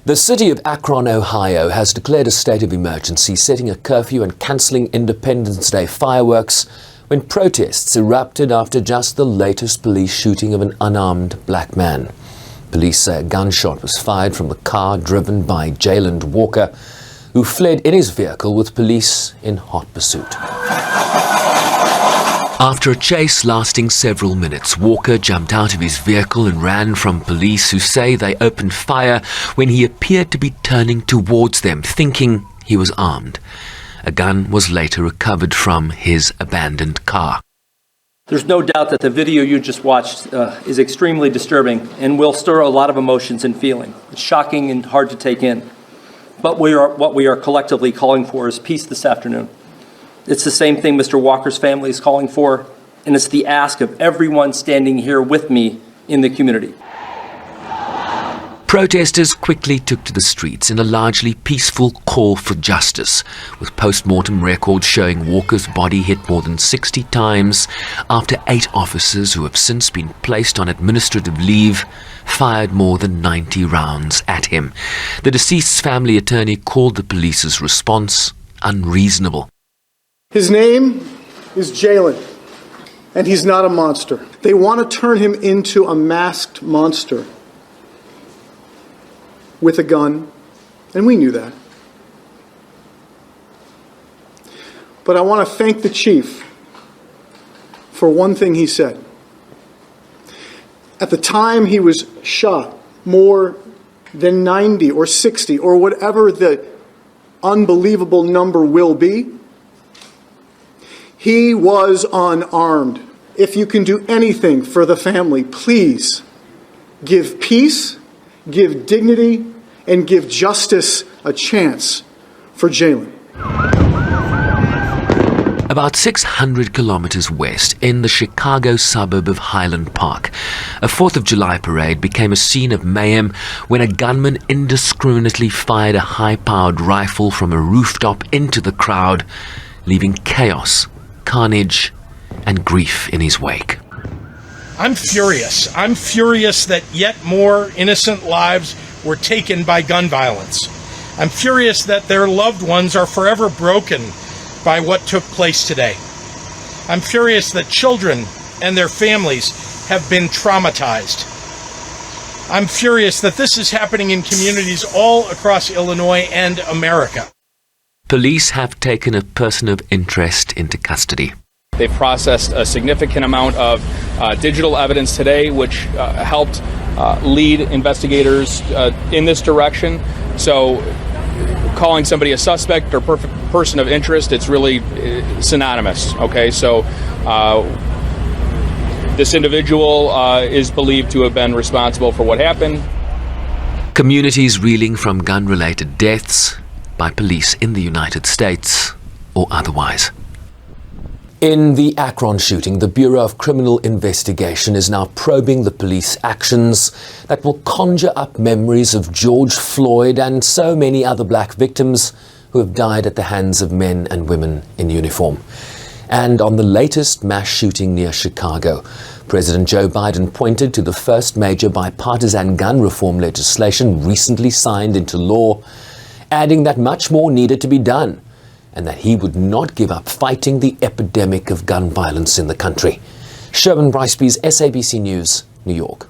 The city of Akron, Ohio, has declared a state of emergency, setting a curfew and cancelling Independence Day fireworks when protests erupted after just the latest police shooting of an unarmed black man. Police say a gunshot was fired from the car driven by Jayland Walker, who fled in his vehicle with police in hot pursuit. After a chase lasting several minutes, Walker jumped out of his vehicle and ran from police, who say they opened fire when he appeared to be turning towards them, thinking he was armed. A gun was later recovered from his abandoned car. There's no doubt that the video you just watched is extremely disturbing and will stir a lot of emotions and feeling. It's shocking and hard to take in. But what we are collectively calling for is peace this afternoon. It's the same thing Mr. Walker's family is calling for, and it's the ask of everyone standing here with me in the community. Protesters quickly took to the streets in a largely peaceful call for justice, with post-mortem records showing Walker's body hit more than 60 times after 8 officers, who have since been placed on administrative leave, fired more than 90 rounds at him. The deceased's family attorney called the police's response unreasonable. His name is Jayland, and he's not a monster. They want to turn him into a masked monster with a gun, and we knew that. But I want to thank the chief for one thing he said. At the time he was shot, more than 90 or 60 or whatever the unbelievable number will be, he was unarmed. If you can do anything for the family, please give peace, give dignity, and give justice a chance for Jayland. About 600 kilometers west, in the Chicago suburb of Highland Park, a 4th of July parade became a scene of mayhem when a gunman indiscriminately fired a high-powered rifle from a rooftop into the crowd, leaving chaos, carnage, and grief in his wake. I'm furious. I'm furious that yet more innocent lives were taken by gun violence. I'm furious that their loved ones are forever broken by what took place today. I'm furious that children and their families have been traumatized. I'm furious that this is happening in communities all across Illinois and America. Police have taken a person of interest into custody. They've processed a significant amount of digital evidence today, which helped lead investigators in this direction. So calling somebody a suspect or person of interest, it's really synonymous. Okay, so this individual is believed to have been responsible for what happened. Communities reeling from gun-related deaths by police in the United States or otherwise. In the Akron shooting, the Bureau of Criminal Investigation is now probing the police actions that will conjure up memories of George Floyd and so many other black victims who have died at the hands of men and women in uniform. And on the latest mass shooting near Chicago, President Joe Biden pointed to the first major bipartisan gun reform legislation recently signed into law, adding that much more needed to be done, and that he would not give up fighting the epidemic of gun violence in the country. Sherman Briceby's SABC News, New York.